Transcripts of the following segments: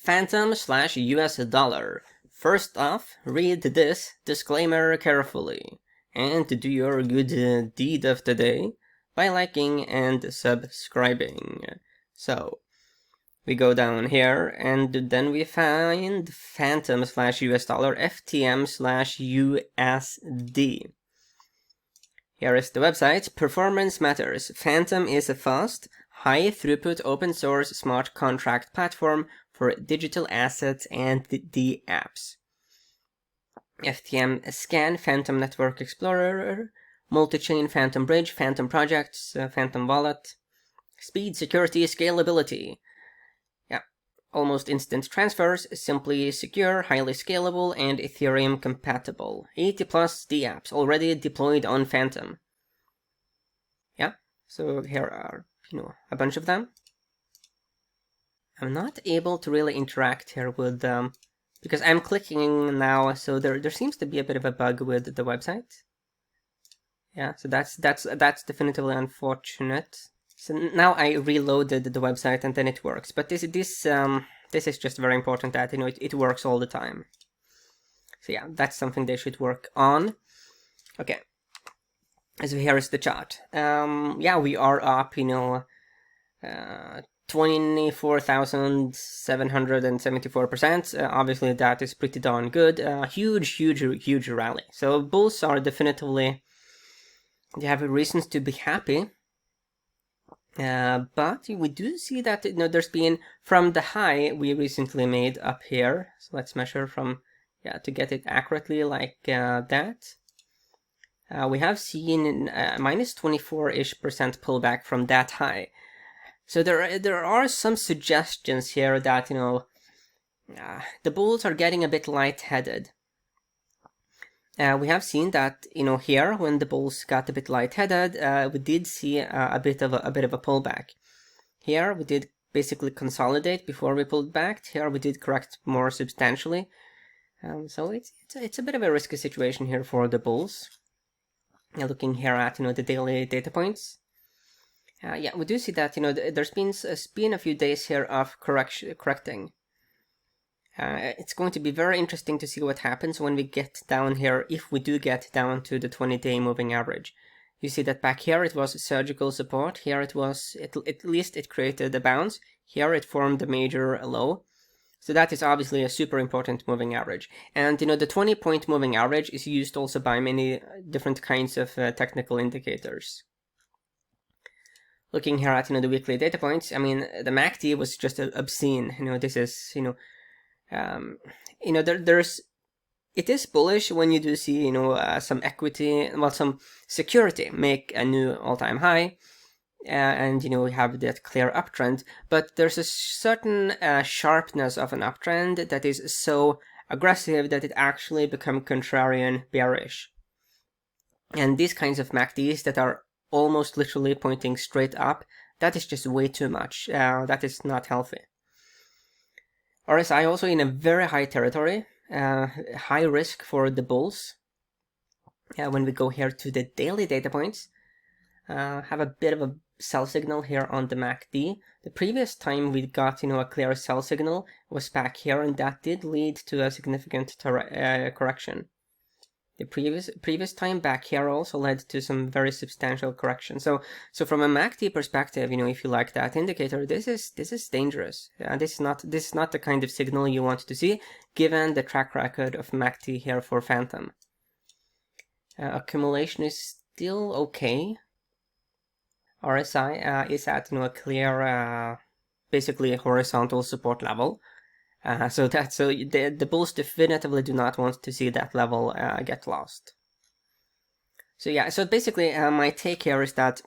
Fantom / US dollar. First off, read this disclaimer carefully and do your good deed of the day by liking and subscribing. So, we go down here and then we find Fantom / US dollar, FTM / USD. Here is the website. Performance matters. Fantom is a fast, high-throughput open-source smart contract platform for digital assets and the apps. FTM Scan, Fantom Network Explorer, Multi-Chain Fantom Bridge, Fantom Projects, Fantom Wallet, Speed, Security, Scalability. Yeah, almost instant transfers, simply secure, highly scalable, and Ethereum compatible. 80 plus DApps already deployed on Fantom. Yeah, so here are, a bunch of them. I'm not able to really interact here with them because I'm clicking now, so there seems to be a bit of a bug with the website. Yeah, so that's definitively unfortunate. So now I reloaded the website and then it works. But this is just very important that it works all the time. So yeah, that's something they should work on. Okay. So here is the chart. Yeah, we are up, 24,774%. Obviously, that is pretty darn good. Huge rally. So bulls are definitively, they have reasons to be happy. But we do see that there's been from the high we recently made up here. So let's measure from, to get it accurately like that. We have seen minus 24-ish% pullback from that high. So there are some suggestions here that the bulls are getting a bit lightheaded. We have seen that here when the bulls got a bit lightheaded, we did see a bit of a pullback. Here we did basically consolidate before we pulled back. Here we did correct more substantially. So it's a bit of a risky situation here for the bulls. Looking here at the daily data points. Yeah, we do see that there's been a few days here of correcting. It's going to be very interesting to see what happens when we get down here, if we do get down to the 20-day moving average. You see that back here it was surgical support. Here it was, at least it created a bounce. Here it formed a major low. So that is obviously a super important moving average. And the 20-point moving average is used also by many different kinds of technical indicators. Looking here at the weekly data points, I mean the MACD was just obscene. This is it is bullish when you do see some equity, well, some security make a new all-time high. And we have that clear uptrend, but there's a certain sharpness of an uptrend that is so aggressive that it actually becomes contrarian bearish. And these kinds of MACDs that are almost literally pointing straight up, that is just way too much. That is not healthy. RSI also in a very high territory, high risk for the bulls. When we go here to the daily data points, have a bit of a sell signal here on the MACD. The previous time we got a clear sell signal was back here, and that did lead to a significant correction. The previous time back here also led to some very substantial correction. So from a MACD perspective, if you like that indicator, this is dangerous. This is not the kind of signal you want to see, given the track record of MACD here for Fantom. Accumulation is still okay. RSI is at a clear, basically horizontal support level. So the bulls definitively do not want to see that level get lost. So yeah, so basically my take here is that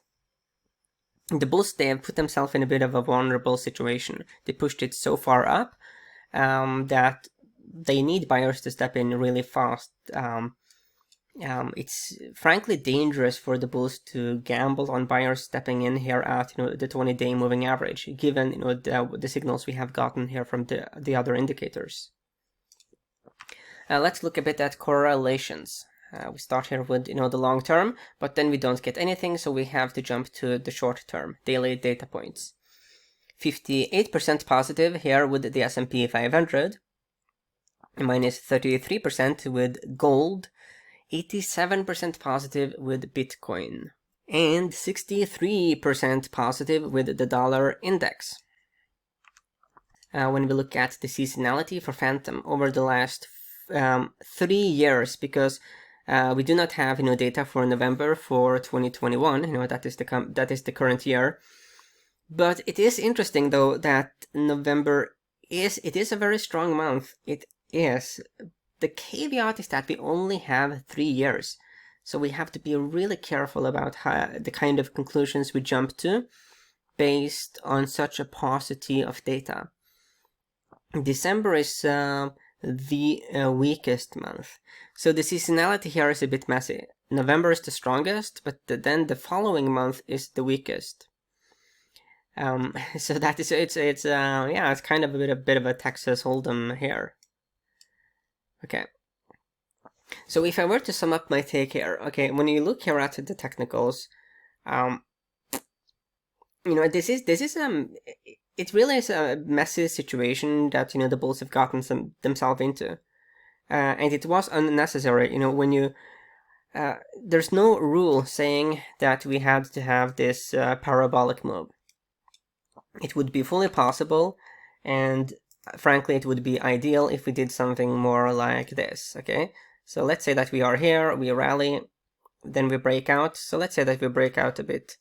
the bulls, they have put themselves in a bit of a vulnerable situation. They pushed it so far up that they need buyers to step in really fast. It's frankly dangerous for the bulls to gamble on buyers stepping in here at the 20-day moving average, given the signals we have gotten here from the other indicators. Let's look a bit at correlations. We start here with the long term, but then we don't get anything, so we have to jump to the short term daily data points. 58% positive here with the S&P 500, minus 33% with gold, 87% positive with Bitcoin, and 63% positive with the dollar index. When we look at the seasonality for Fantom over the last 3 years, because we do not have data for November for 2021. That is the current year. But it is interesting though that November is a very strong month. It is. The caveat is that we only have 3 years, so we have to be really careful about the kind of conclusions we jump to based on such a paucity of data. December is the weakest month, so the seasonality here is a bit messy. November is the strongest, but then the following month is the weakest. So that is it's kind of a bit of a Texas Hold'em here. Okay. So if I were to sum up my take here, okay, when you look here at the technicals, this is it really is a messy situation that the bulls have gotten themselves into, and it was unnecessary. When you there's no rule saying that we had to have this parabolic move. It would be fully possible, and frankly, it would be ideal if we did something more like this. Okay, so let's say that we are here, we rally, then we break out. So let's say that we break out a bit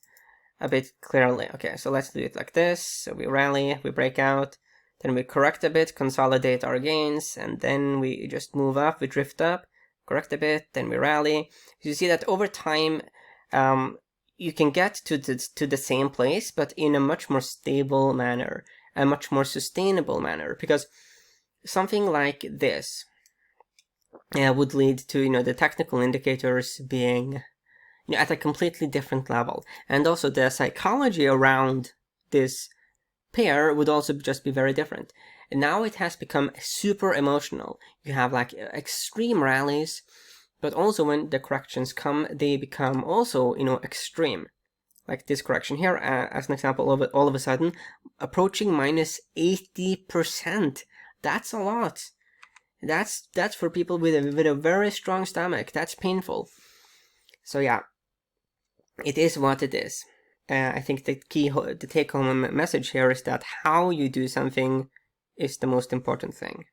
clearly. Okay, so let's do it like this. So we rally, we break out, then we correct a bit, consolidate our gains, and then we just move up, we drift up, correct a bit, then we rally. You see that over time, you can get to the same place, but in a much more stable manner, a much more sustainable manner, because something like this would lead to the technical indicators being at a completely different level, and also the psychology around this pair would also just be very different. And now it has become super emotional. You have like extreme rallies, but also when the corrections come, they become also extreme. Like this correction here, as an example of it, all of a sudden approaching minus 80%. That's a lot. That's for people with a very strong stomach. That's painful. So yeah, it is what it is. I think the take-home message here is that how you do something is the most important thing.